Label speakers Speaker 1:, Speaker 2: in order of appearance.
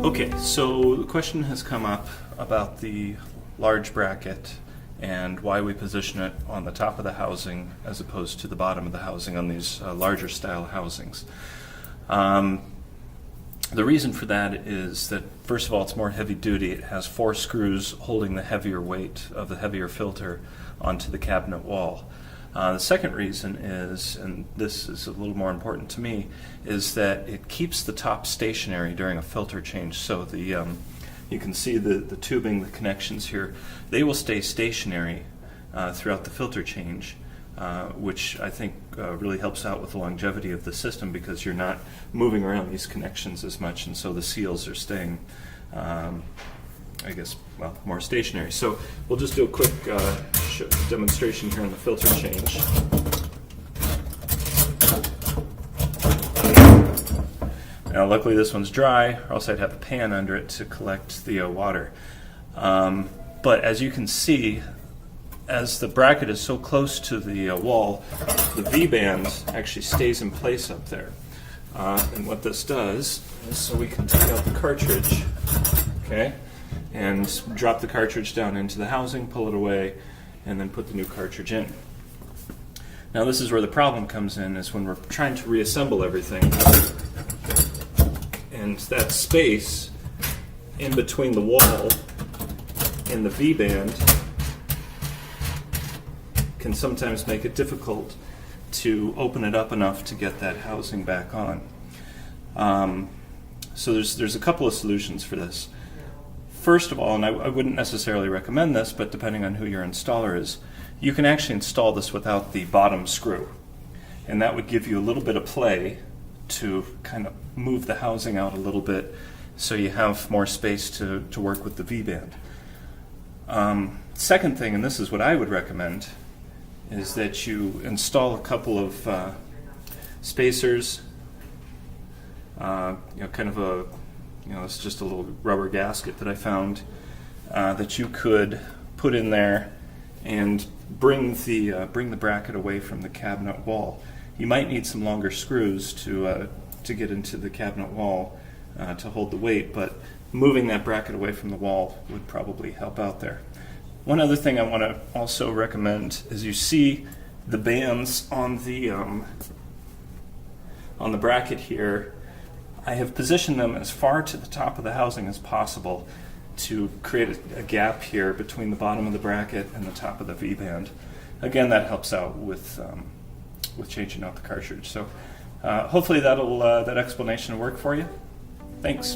Speaker 1: Okay, so the question has come up about the large bracket and why we position it on the top of the housing as opposed to the bottom of the housing on these larger style housings. The reason for that is that, first of all, it's more heavy duty. It has 4 screws holding the heavier weight of the heavier filter onto the cabinet wall. The second reason is, and this is a little more important to me, is that it keeps the top stationary during a filter change. So you can see the tubing, the connections here, they will stay stationary throughout the filter change, which I think really helps out with the longevity of the system because you're not moving around these connections as much, and so the seals are staying more stationary. So we'll just do a quick demonstration here on the filter change. Now luckily this one's dry, or else I'd have a pan under it to collect the water. But as you can see, as the bracket is so close to the wall, the V-band actually stays in place up there. And what this does is, so we can take out the cartridge, okay, and drop the cartridge down into the housing, pull it away, and then put the new cartridge in. Now this is where the problem comes in, is when we're trying to reassemble everything, and that space in between the wall and the V-band can sometimes make it difficult to open it up enough to get that housing back on. So there's a couple of solutions for this. First of all, and I wouldn't necessarily recommend this, but depending on who your installer is, you can actually install this without the bottom screw. And that would give you a little bit of play to kind of move the housing out a little bit so you have more space to work with the V-band. Second thing, and this is what I would recommend, is that you install a couple of spacers, it's just a little rubber gasket that I found that you could put in there and bring the bracket away from the cabinet wall. You might need some longer screws to get into the cabinet wall to hold the weight, but moving that bracket away from the wall would probably help out there. One other thing I want to also recommend is, you see the bands on the bracket here. I have positioned them as far to the top of the housing as possible to create a gap here between the bottom of the bracket and the top of the V-band. Again, that helps out with changing out the cartridge. So hopefully that explanation will work for you. Thanks.